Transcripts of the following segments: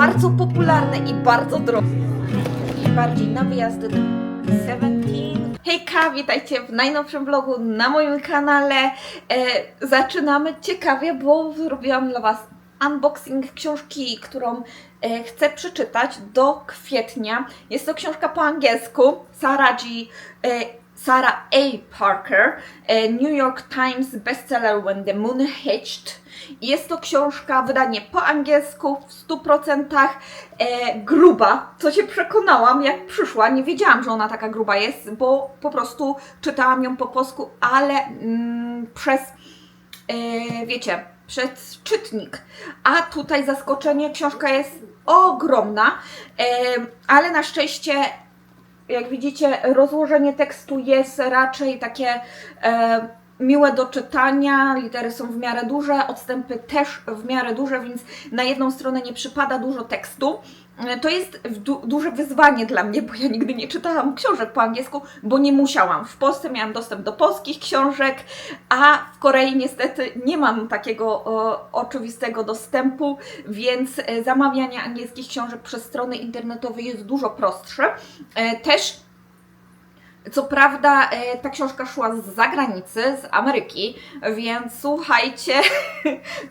bardzo popularne i bardzo drogie. I bardziej na wyjazdy do 17. Hejka, witajcie w najnowszym vlogu na moim kanale. Zaczynamy ciekawie, bo zrobiłam dla Was unboxing książki, którą chcę przeczytać do kwietnia. Jest to książka po angielsku Sarah A. Parker, New York Times bestseller When the Moon Hatched. Jest to książka, wydanie po angielsku w 100% gruba, co się przekonałam jak przyszła. Nie wiedziałam, że ona taka gruba jest, bo po prostu czytałam ją po polsku, ale wiecie, przez czytnik. A tutaj zaskoczenie, książka jest ogromna, ale na szczęście, jak widzicie, rozłożenie tekstu jest raczej takie miłe do czytania, litery są w miarę duże, odstępy też w miarę duże, więc na jedną stronę nie przypada dużo tekstu. To jest duże wyzwanie dla mnie, bo ja nigdy nie czytałam książek po angielsku, bo nie musiałam. W Polsce miałam dostęp do polskich książek, a w Korei niestety nie mam takiego oczywistego dostępu, więc zamawianie angielskich książek przez strony internetowe jest dużo prostsze. Też co prawda ta książka szła z zagranicy, z Ameryki, więc słuchajcie,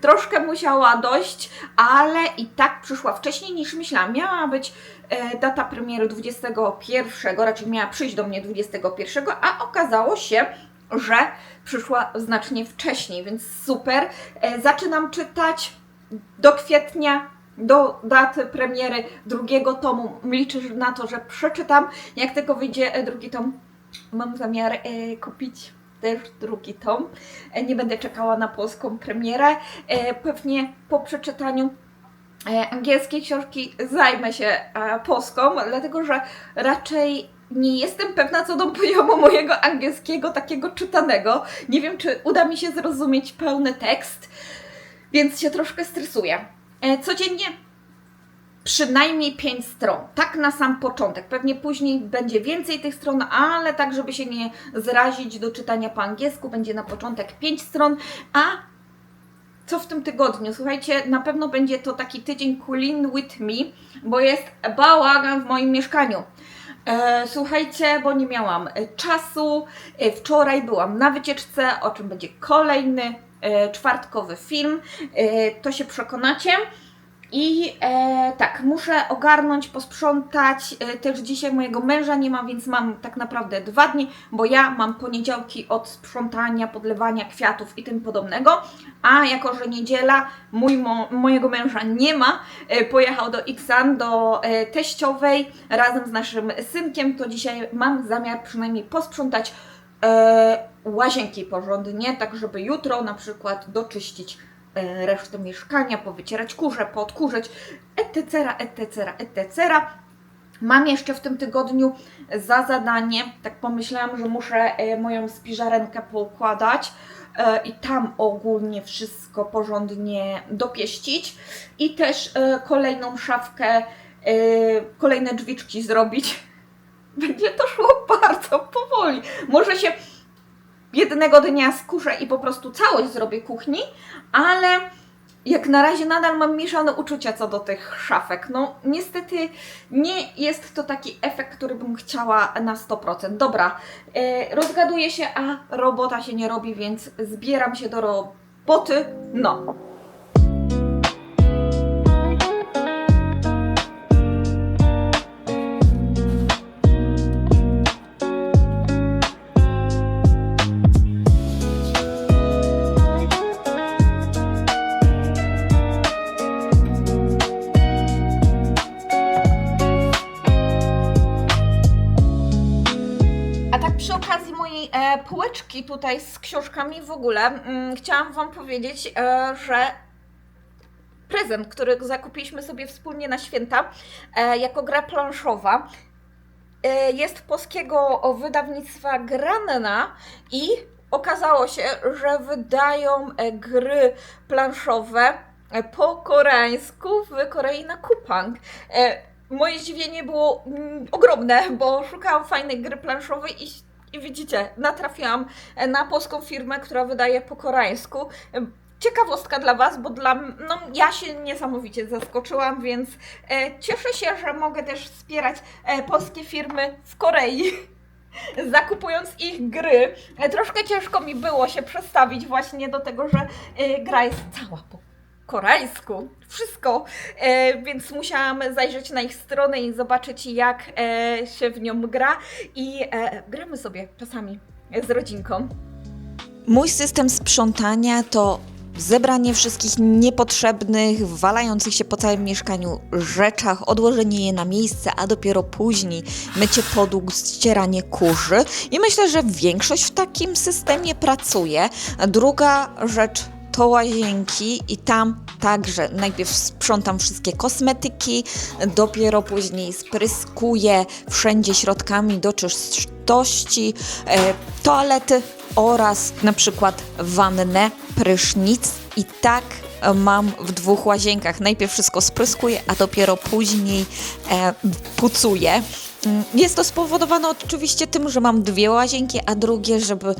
troszkę musiała dojść, ale i tak przyszła wcześniej niż myślałam. Miała być data premiery 21, raczej miała przyjść do mnie 21, a okazało się, że przyszła znacznie wcześniej, więc super. Zaczynam czytać do kwietnia, do daty premiery drugiego tomu. Liczę na to, że przeczytam. Jak tylko wyjdzie drugi tom, mam zamiar kupić też drugi tom. Nie będę czekała na polską premierę. Pewnie po przeczytaniu angielskiej książki zajmę się polską, dlatego że raczej nie jestem pewna co do poziomu mojego angielskiego, takiego czytanego. Nie wiem, czy uda mi się zrozumieć pełny tekst, więc się troszkę stresuję. Codziennie przynajmniej 5 stron, tak na sam początek. Pewnie później będzie więcej tych stron, ale tak, żeby się nie zrazić do czytania po angielsku, będzie na początek 5 stron, a co w tym tygodniu? Słuchajcie, na pewno będzie to taki tydzień Clean with me, bo jest bałagan w moim mieszkaniu. Słuchajcie, bo nie miałam czasu. Wczoraj byłam na wycieczce, o czym będzie kolejny czwartkowy film. To się przekonacie. I tak, muszę ogarnąć, posprzątać. Też dzisiaj mojego męża nie ma, więc mam tak naprawdę 2 dni, bo ja mam poniedziałki od sprzątania, podlewania kwiatów i tym podobnego. A jako że niedziela, mojego męża nie ma, pojechał do Iksan, do teściowej razem z naszym synkiem, to dzisiaj mam zamiar przynajmniej posprzątać łazienki porządnie, tak żeby jutro na przykład doczyścić resztę mieszkania, powycierać kurze, poodkurzyć, etc., etc., etc. Mam jeszcze w tym tygodniu za zadanie, tak pomyślałam, że muszę moją spiżarenkę poukładać i tam ogólnie wszystko porządnie dopieścić i też kolejną szafkę, kolejne drzwiczki zrobić. Będzie to szło bardzo powoli. Może się jednego dnia skuszę i po prostu całość zrobię kuchni, ale jak na razie nadal mam mieszane uczucia co do tych szafek. No niestety nie jest to taki efekt, który bym chciała na 100%. Dobra, rozgaduję się, a robota się nie robi, więc zbieram się do roboty. No. Przy okazji mojej półeczki tutaj z książkami w ogóle chciałam Wam powiedzieć, że prezent, który zakupiliśmy sobie wspólnie na święta jako gra planszowa jest polskiego wydawnictwa Granna i okazało się, że wydają gry planszowe po koreańsku w Korei na Coupang. Moje zdziwienie było ogromne, bo szukałam fajnej gry planszowej i widzicie, natrafiłam na polską firmę, która wydaje po koreańsku. ciekawostka dla Was, bo no, ja się niesamowicie zaskoczyłam, więc cieszę się, że mogę też wspierać polskie firmy w Korei, zakupując ich gry. Troszkę ciężko mi było się przestawić właśnie do tego, że gra jest cała po korejsku, wszystko, więc musiałam zajrzeć na ich stronę i zobaczyć, jak się w nią gra i gramy sobie czasami z rodzinką. Mój system sprzątania to zebranie wszystkich niepotrzebnych, walających się po całym mieszkaniu rzeczach, odłożenie je na miejsce, a dopiero później mycie podłóg, ścieranie kurzy. I myślę, że większość w takim systemie pracuje. Druga rzecz to łazienki i tam także najpierw sprzątam wszystkie kosmetyki, dopiero później spryskuję wszędzie środkami do czystości, toalety oraz na przykład wannę, prysznic i tak mam w 2 łazienkach. Najpierw wszystko spryskuję, a dopiero później pucuję. Jest to spowodowane oczywiście tym, że mam 2 łazienki, a drugie, żeby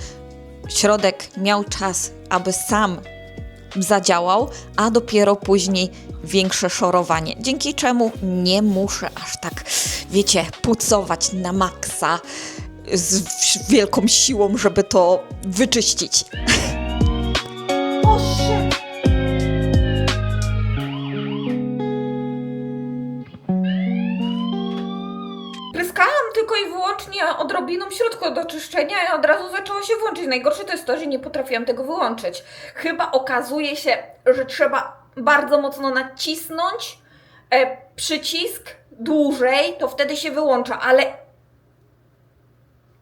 środek miał czas, aby sam zadziałał, a dopiero później większe szorowanie, dzięki czemu nie muszę aż tak, wiecie, pucować na maksa z wielką siłą, żeby to wyczyścić. O, shit. Pryskałam tylko i wyłącznie odrobiną środka do czyszczenia i od razu zaczęło się włączyć. Najgorsze to jest to, że nie potrafiłam tego wyłączyć. Chyba okazuje się, że trzeba bardzo mocno nacisnąć przycisk dłużej, to wtedy się wyłącza, ale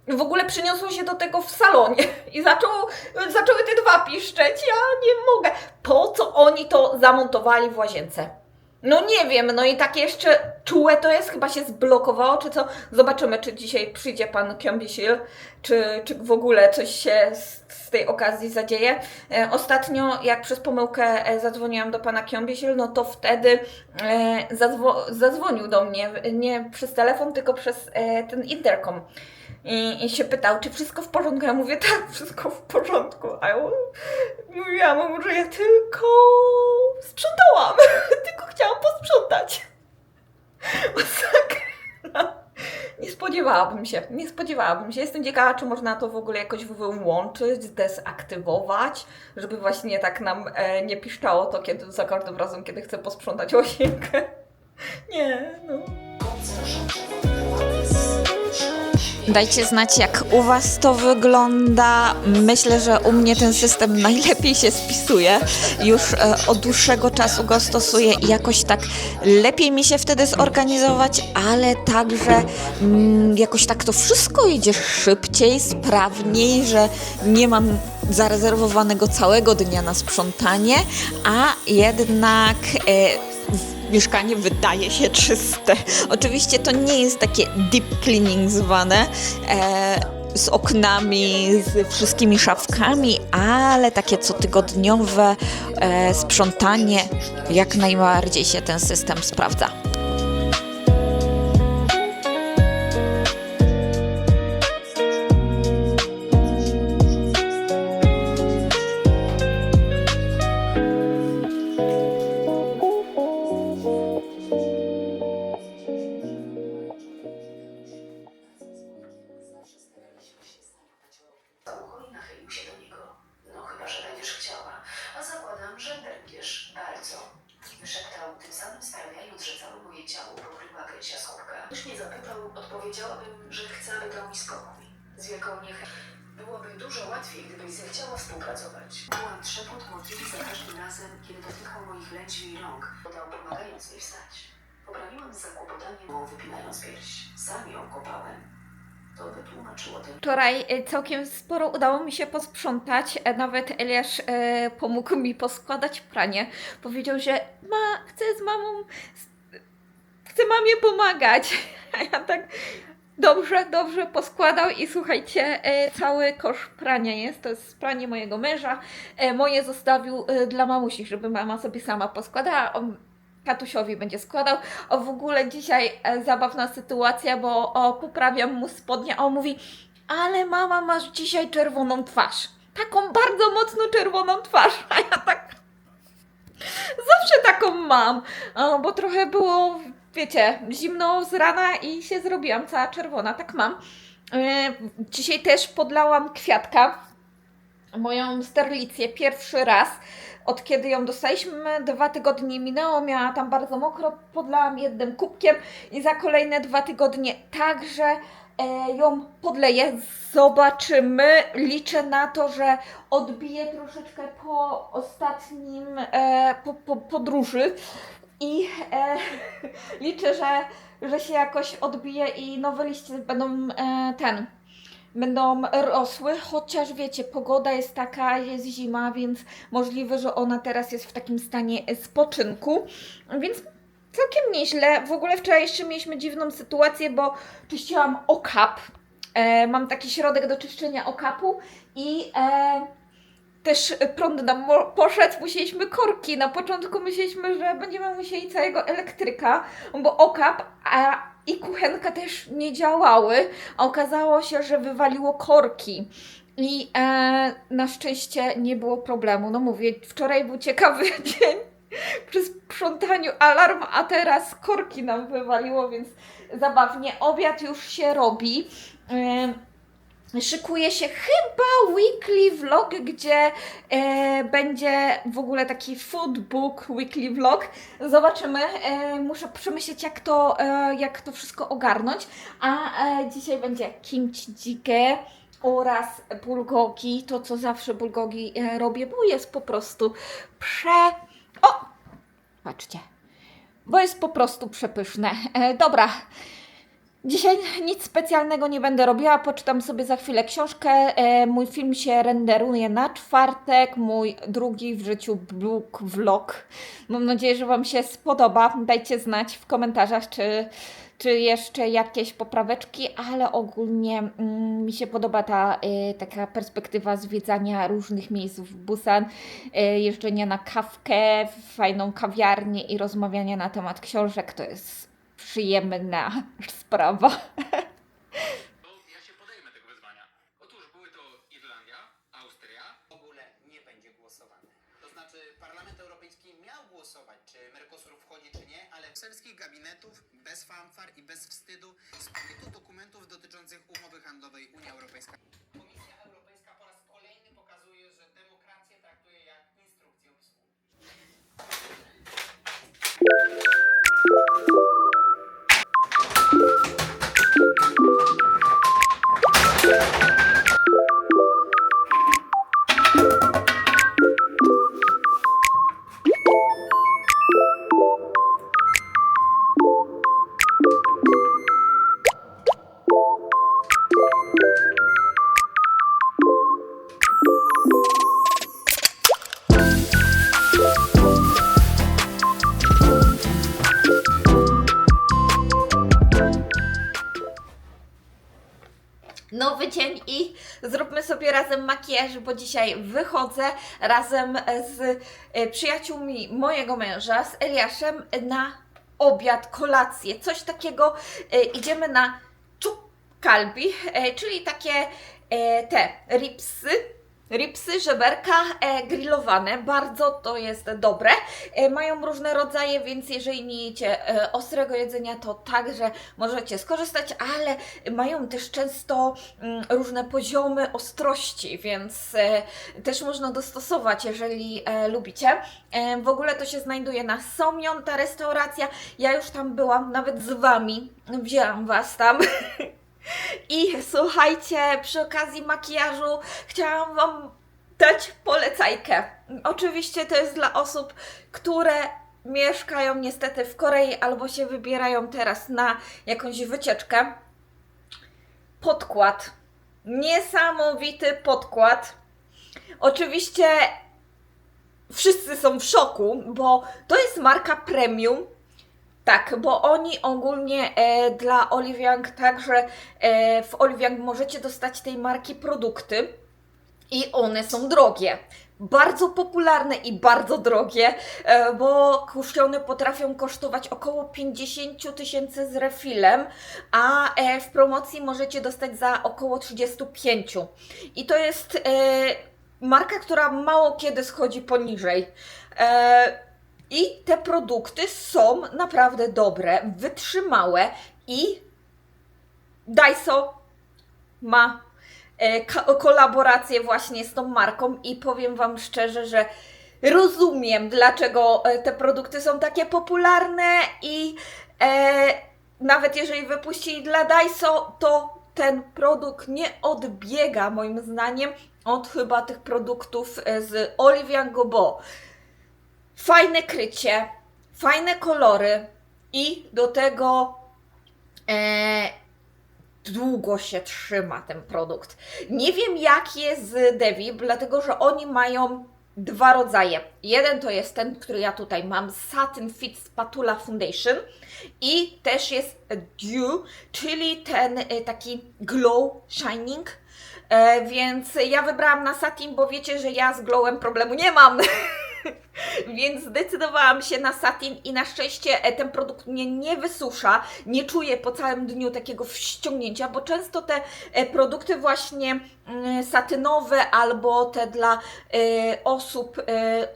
w ogóle przyniosło się do tego w salonie i zaczęły te 2 piszczeć. Ja nie mogę. Po co oni to zamontowali w łazience? No nie wiem, no i takie jeszcze czułe to jest, chyba się zblokowało, czy co? Zobaczymy, czy dzisiaj przyjdzie pan Kyombi-sil, czy w ogóle coś się z tej okazji zadzieje. Ostatnio, jak przez pomyłkę zadzwoniłam do pana Kyombi-sil, no to wtedy zadzwonił do mnie, nie przez telefon, tylko przez ten interkom. I się pytał, czy wszystko w porządku. Ja mówię, tak, wszystko w porządku. A ja mówiłam mu, że ja tylko sprzątałam. Tylko chciałam posprzątać. Masakra. Nie spodziewałabym się. Jestem ciekawa, czy można to w ogóle jakoś wyłączyć, zdezaktywować, żeby właśnie tak nam nie piszczało to za każdym razem, kiedy chcę posprzątać łazienkę. Nie, no. Dajcie znać, jak u Was to wygląda. Myślę, że u mnie ten system najlepiej się spisuje. Już od dłuższego czasu go stosuję i jakoś tak lepiej mi się wtedy zorganizować, ale także jakoś tak to wszystko idzie szybciej, sprawniej, że nie mam zarezerwowanego całego dnia na sprzątanie, a jednak mieszkanie wydaje się czyste. Oczywiście to nie jest takie deep cleaning zwane, z oknami, z wszystkimi szafkami, ale takie cotygodniowe sprzątanie, jak najbardziej się ten system sprawdza. Gdybyś mnie zapytał, odpowiedziałabym, że chcę, aby dał mi spokój. Z wielką niechęcią. Byłoby dużo łatwiej, gdybyś zechciała współpracować. Byłam trzepot modlitw za każdym razem, kiedy dotykał moich lędźwi i rąk, dodał pomagając jej wstać. Poprawiłam z zakłopotaniem, wypinając pierś. Sam ją kopałem. To wytłumaczyło ten... Wczoraj całkiem sporo udało mi się posprzątać. Nawet Eliasz pomógł mi poskładać pranie. Powiedział, że chcę mamie pomagać. A ja tak dobrze poskładał i słuchajcie, cały kosz prania jest. To jest pranie mojego męża. Moje zostawił dla mamusi, żeby mama sobie sama poskładała. On Katusiowi będzie składał. W ogóle dzisiaj zabawna sytuacja, bo poprawiam mu spodnie, a on mówi: ale mama, masz dzisiaj czerwoną twarz. taką bardzo mocno czerwoną twarz, a ja tak zawsze taką mam, bo trochę było, wiecie, zimno z rana i się zrobiłam cała czerwona, tak mam. Dzisiaj też podlałam kwiatka, moją sterlicję pierwszy raz, od kiedy ją dostaliśmy, 2 tygodnie minęło, miała tam bardzo mokro, podlałam jednym kubkiem i za kolejne 2 tygodnie także ją podleję. Zobaczymy, liczę na to, że odbiję troszeczkę po ostatnim podróży i liczę, że się jakoś odbije i nowe liście będą rosły, chociaż wiecie, pogoda jest taka, jest zima, więc możliwe, że ona teraz jest w takim stanie spoczynku, więc całkiem nieźle. W ogóle wczoraj jeszcze mieliśmy dziwną sytuację, bo czyściłam okap. Mam taki środek do czyszczenia okapu i też prąd nam poszedł, musieliśmy korki. Na początku myśleliśmy, że będziemy musieli całego elektryka, bo okap i kuchenka też nie działały, a okazało się, że wywaliło korki. I na szczęście nie było problemu. No mówię, wczoraj był ciekawy dzień przy sprzątaniu, alarm, a teraz korki nam wywaliło, więc zabawnie. Obiad już się robi. Szykuje się chyba weekly vlog, gdzie będzie w ogóle taki food book weekly vlog. Zobaczymy. Muszę przemyśleć, jak to wszystko ogarnąć. A dzisiaj będzie kimchi jjigae oraz bulgogi. To, co zawsze bulgogi robię, bo jest po prostu patrzcie. Bo jest po prostu przepyszne. Dobra. Dzisiaj nic specjalnego nie będę robiła, poczytam sobie za chwilę książkę. Mój film się renderuje na czwartek, mój drugi w życiu vlog. Mam nadzieję, że Wam się spodoba. Dajcie znać w komentarzach, czy jeszcze jakieś popraweczki, ale ogólnie mi się podoba ta taka perspektywa zwiedzania różnych miejsc w Busan, jeżdżenia na kawkę, w fajną kawiarnię i rozmawiania na temat książek. To jest przyjemna sprawa. Ja się podejmę tego wyzwania. Otóż były to Irlandia, Austria. W ogóle nie będzie głosowane. To znaczy Parlament Europejski miał głosować, czy Mercosur wchodzi, czy nie, ale brukselskich gabinetów, bez fanfar i bez wstydu, z pakietu dokumentów dotyczących umowy handlowej Unia Europejska. Komisja Europejska po raz kolejny pokazuje, że demokrację traktuje jak instrukcję obsługi. Nowy dzień i zróbmy sobie razem makijaż, bo dzisiaj wychodzę razem z przyjaciółmi mojego męża, z Eliaszem, na obiad, kolację, coś takiego. Idziemy na kalbi, czyli takie te ripsy, żeberka grillowane, bardzo to jest dobre. Mają różne rodzaje, więc jeżeli nie jecie ostrego jedzenia, to także możecie skorzystać, ale mają też często różne poziomy ostrości, więc też można dostosować, jeżeli lubicie. W ogóle to się znajduje na Somyeon, ta restauracja. Ja już tam byłam, nawet z Wami, wzięłam Was tam. I słuchajcie, przy okazji makijażu chciałam Wam dać polecajkę. Oczywiście to jest dla osób, które mieszkają niestety w Korei albo się wybierają teraz na jakąś wycieczkę. Podkład. Niesamowity podkład. Oczywiście wszyscy są w szoku, bo to jest marka premium. Tak, bo oni ogólnie dla Olive Young także w Olive Young możecie dostać tej marki produkty i one są drogie. Bardzo popularne i bardzo drogie, bo kuszone potrafią kosztować około 50 000 z refilem, a w promocji możecie dostać za około 35. I to jest marka, która mało kiedy schodzi poniżej. I te produkty są naprawdę dobre, wytrzymałe i Daiso ma kolaborację właśnie z tą marką i powiem Wam szczerze, że rozumiem, dlaczego te produkty są takie popularne i nawet jeżeli wypuścili dla Daiso, to ten produkt nie odbiega moim zdaniem od chyba tych produktów z Olive & Gobo. Fajne krycie, fajne kolory i do tego długo się trzyma ten produkt. Nie wiem jak jest z Devi, dlatego że oni mają dwa rodzaje. Jeden to jest ten, który ja tutaj mam, Satin Fit Spatula Foundation i też jest Dew, czyli ten taki glow shining. Więc ja wybrałam na satin, bo wiecie, że ja z glowem problemu nie mam. Więc zdecydowałam się na satin i na szczęście ten produkt mnie nie wysusza, nie czuję po całym dniu takiego wściągnięcia, bo często te produkty właśnie satynowe albo te dla osób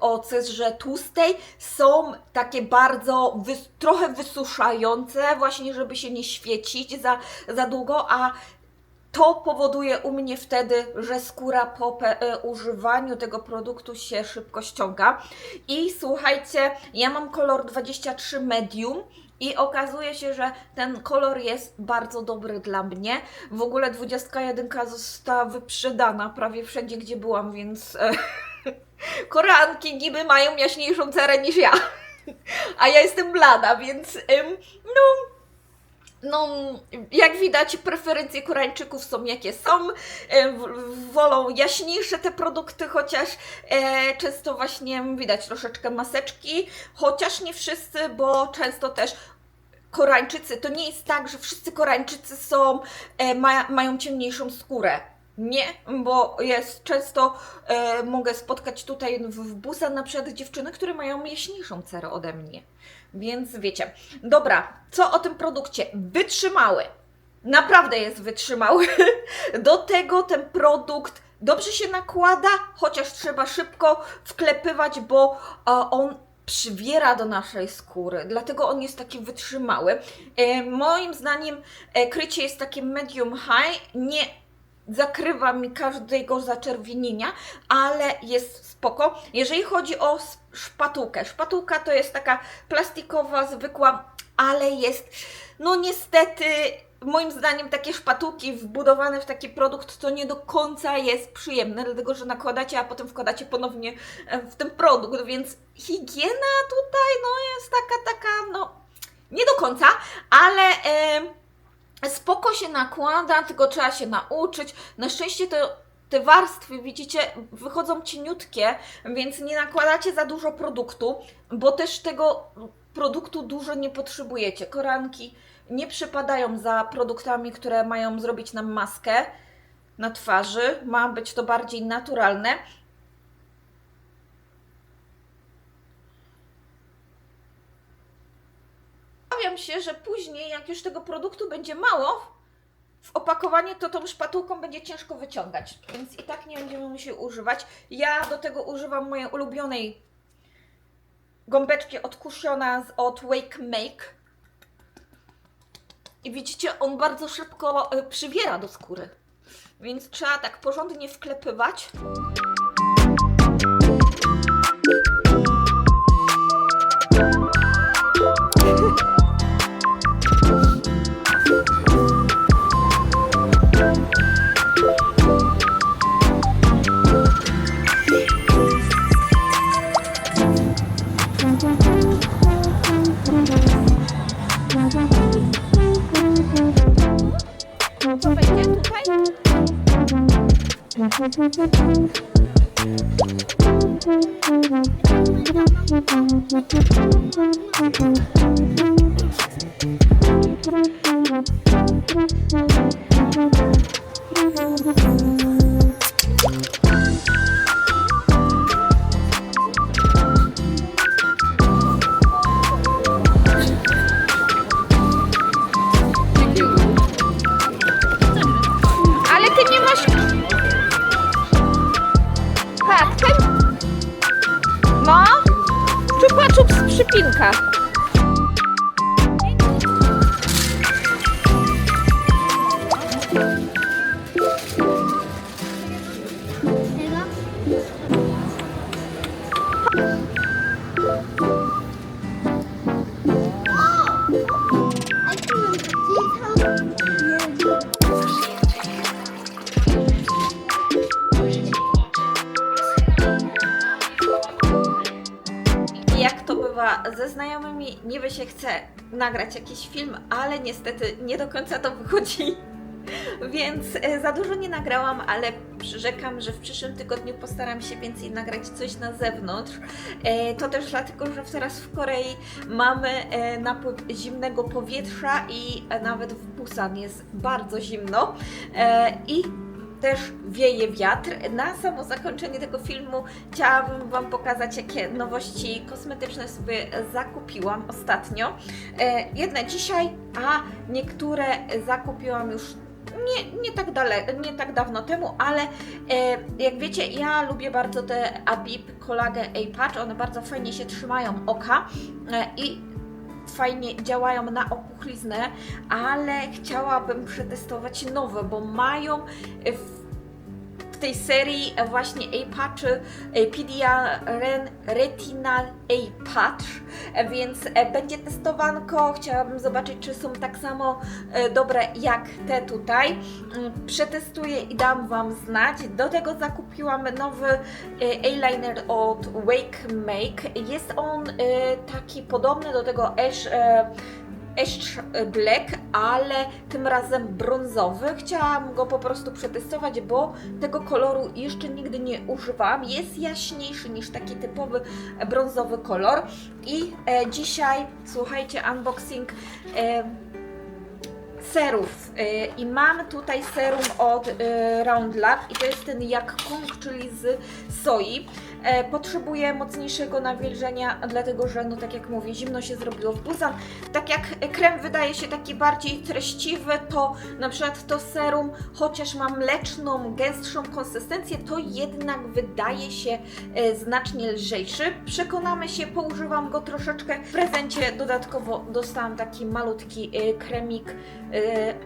o cezrze tłustej są takie bardzo trochę wysuszające, właśnie żeby się nie świecić za długo, a to powoduje u mnie wtedy, że skóra po używaniu tego produktu się szybko ściąga. I słuchajcie, ja mam kolor 23 medium i okazuje się, że ten kolor jest bardzo dobry dla mnie. W ogóle 21 została wyprzedana prawie wszędzie, gdzie byłam, więc Koreanki niby mają jaśniejszą cerę niż ja. A ja jestem blada, więc no, jak widać, preferencje Koreańczyków są jakie są, wolą jaśniejsze te produkty, chociaż często właśnie widać troszeczkę maseczki, chociaż nie wszyscy, bo często też Koreańczycy, to nie jest tak, że wszyscy Koreańczycy są, mają ciemniejszą skórę. Nie, bo jest często, mogę spotkać tutaj w Busan na przykład dziewczyny, które mają jaśniejszą cerę ode mnie. Więc wiecie. Dobra, co o tym produkcie? Wytrzymały. Naprawdę jest wytrzymały. Do tego ten produkt dobrze się nakłada, chociaż trzeba szybko wklepywać, bo on przywiera do naszej skóry, dlatego on jest taki wytrzymały. Moim zdaniem krycie jest takie medium high, nie zakrywa mi każdego zaczerwienienia, ale jest spoko. Jeżeli chodzi o szpatułkę, szpatułka to jest taka plastikowa, zwykła, ale jest, no niestety, moim zdaniem takie szpatułki wbudowane w taki produkt to nie do końca jest przyjemne, dlatego że nakładacie, a potem wkładacie ponownie w ten produkt, więc higiena tutaj no jest taka, no nie do końca, ale spoko się nakłada, tylko trzeba się nauczyć. Na szczęście te warstwy, widzicie, wychodzą cieniutkie, więc nie nakładacie za dużo produktu, bo też tego produktu dużo nie potrzebujecie. Koreanki nie przypadają za produktami, które mają zrobić nam maskę na twarzy. Ma być to bardziej naturalne. Obawiam się, że później, jak już tego produktu będzie mało w opakowaniu, to tą szpatułką będzie ciężko wyciągać, więc i tak nie będziemy musieli używać. Ja do tego używam mojej ulubionej gąbeczki od Cussiona od Wake Make. I widzicie, on bardzo szybko przywiera do skóry, więc trzeba tak porządnie wklepywać. Co będzie tutaj? Ale ty nie masz... przypinka. Jak to bywa ze znajomymi, niby się chce nagrać jakiś film, ale niestety nie do końca to wychodzi. Więc za dużo nie nagrałam, ale przyrzekam, że w przyszłym tygodniu postaram się więcej nagrać coś na zewnątrz. To też dlatego, że teraz w Korei mamy napływ zimnego powietrza i nawet w Busan jest bardzo zimno. I też wieje wiatr. Na samo zakończenie tego filmu chciałabym Wam pokazać, jakie nowości kosmetyczne sobie zakupiłam ostatnio. Jedne dzisiaj, a niektóre zakupiłam już nie tak dawno temu, ale jak wiecie, ja lubię bardzo te Abib Collagen A-Patch, one bardzo fajnie się trzymają oka i fajnie działają na opuchliznę, ale chciałabym przetestować nowe, bo mają w tej serii właśnie A-Patchy Pediaren Retinal A-Patch, więc będzie testowanko. Chciałabym zobaczyć, czy są tak samo dobre jak te tutaj. Przetestuję i dam Wam znać. Do tego zakupiłam nowy eyeliner od Wake Make. Jest on taki podobny do tego Ash Black, ale tym razem brązowy. Chciałam go po prostu przetestować, bo tego koloru jeszcze nigdy nie używałam. Jest jaśniejszy niż taki typowy brązowy kolor. I dzisiaj, słuchajcie, unboxing serów. I mam tutaj serum od Round Lab i to jest ten Jak Kung, czyli z soi. Potrzebuję mocniejszego nawilżenia, dlatego że, no tak jak mówię, zimno się zrobiło w Busan. Tak jak krem wydaje się taki bardziej treściwy, to na przykład to serum, chociaż ma mleczną, gęstszą konsystencję, to jednak wydaje się znacznie lżejszy. Przekonamy się, poużywam go troszeczkę. W prezencie dodatkowo dostałam taki malutki kremik,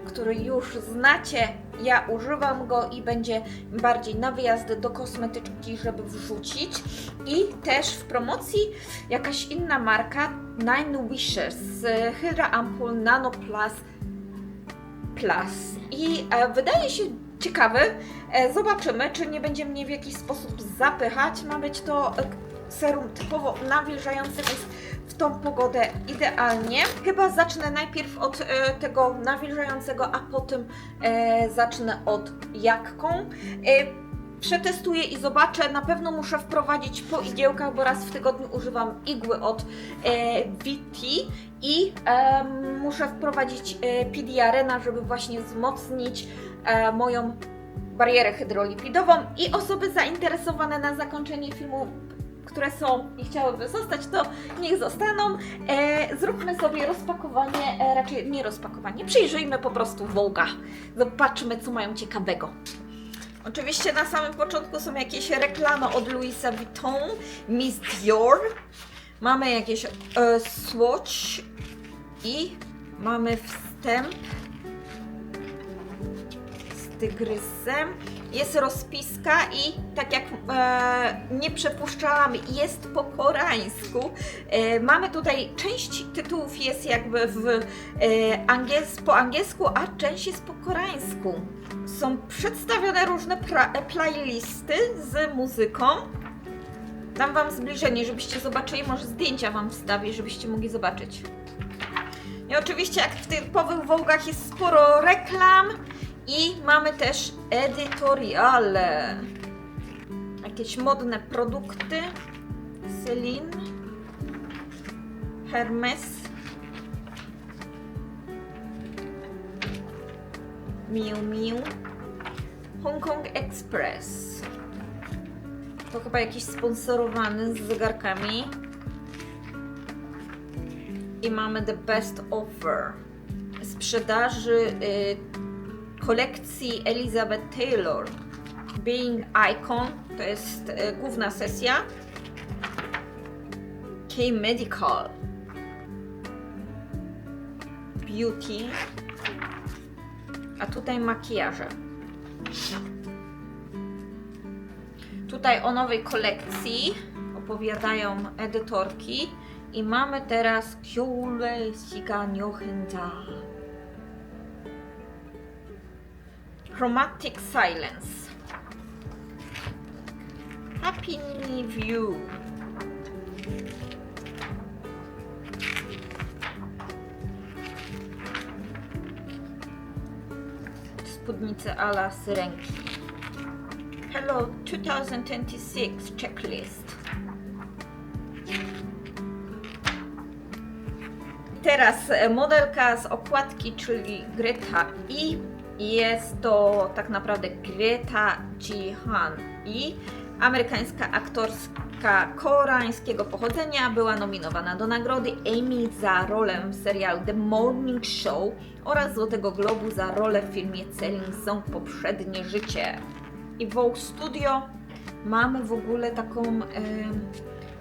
który już znacie. Ja używam go i będzie bardziej na wyjazd do kosmetyczki, żeby wrzucić. I też w promocji jakaś inna marka, Nine Wishes, Hydra Ampoule Nano Plus. I wydaje się ciekawy. Zobaczymy, czy nie będzie mnie w jakiś sposób zapychać. Ma być to serum typowo nawilżające, więc w tą pogodę idealnie. Chyba zacznę najpierw od tego nawilżającego, a potem zacznę od Jakką. Przetestuję i zobaczę. Na pewno muszę wprowadzić po igiełkach, bo raz w tygodniu używam igły od VT i muszę wprowadzić Pediarena, żeby właśnie wzmocnić moją barierę hydrolipidową. I osoby zainteresowane na zakończenie filmu, które są i chciałyby zostać, to niech zostaną. Zróbmy sobie rozpakowanie, raczej nie rozpakowanie, przyjrzyjmy po prostu Vogue'a. Zobaczmy, co mają ciekawego. Oczywiście na samym początku są jakieś reklamy od Louisa Vuitton, Miss Dior. Mamy jakieś swatch i mamy wstęp z tygrysem. Jest rozpiska i tak jak nie przepuszczałam, jest po koreańsku. Mamy tutaj, część tytułów jest jakby po angielsku, a część jest po koreańsku. Są przedstawione różne playlisty z muzyką. Dam Wam zbliżenie, żebyście zobaczyli, może zdjęcia Wam wstawię, żebyście mogli zobaczyć. I oczywiście jak w typowych Vogue'ach jest sporo reklam. I mamy też edytoriale. Jakieś modne produkty. Celine, Hermes, Miu Miu, Hong Kong Express. To chyba jakiś sponsorowany z zegarkami. I mamy The Best Offer. Sprzedaży kolekcji Elizabeth Taylor. Being Icon, to jest główna sesja. K-Medical Beauty, a tutaj makijaże. Tutaj o nowej kolekcji opowiadają edytorki i mamy teraz 겨울의 시간 여행자 Chromatic Silence Happy New You spódnice ala syrenki. Hello 2026 checklist. Teraz modelka z okładki, czyli Greta I. Jest to tak naprawdę Greta Jihan I. Amerykańska aktorska koreańskiego pochodzenia, była nominowana do nagrody Emmy za rolę w serialu The Morning Show oraz Złotego Globu za rolę w filmie Selling Song Poprzednie życie. I w Vogue Studio mamy w ogóle taką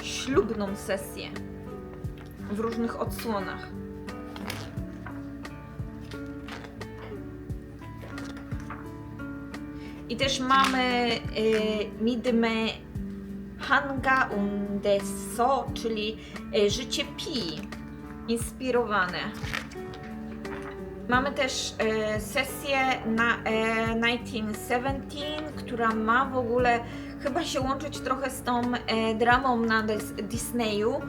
ślubną sesję w różnych odsłonach. I też mamy Midme Hanga Undeso, czyli życie Pi, inspirowane. Mamy też sesję na 1917, która ma w ogóle chyba się łączyć trochę z tą dramą na Disneyu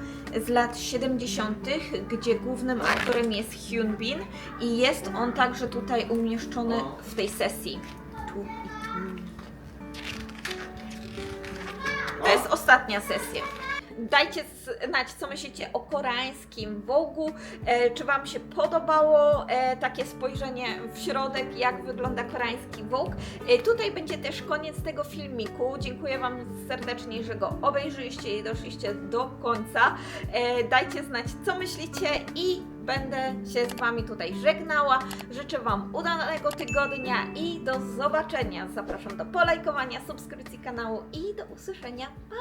z lat 70., gdzie głównym aktorem jest Hyun Bin i jest on także tutaj umieszczony w tej sesji. Tu i tu. To jest ostatnia sesja. Dajcie znać, co myślicie o koreańskim Vogue'u. Czy Wam się podobało takie spojrzenie w środek, jak wygląda koreański Vogue? Tutaj będzie też koniec tego filmiku. Dziękuję Wam serdecznie, że go obejrzyliście i doszliście do końca. Dajcie znać, co myślicie i będę się z Wami tutaj żegnała. Życzę Wam udanego tygodnia i do zobaczenia. Zapraszam do polajkowania, subskrypcji kanału i do usłyszenia. Pa!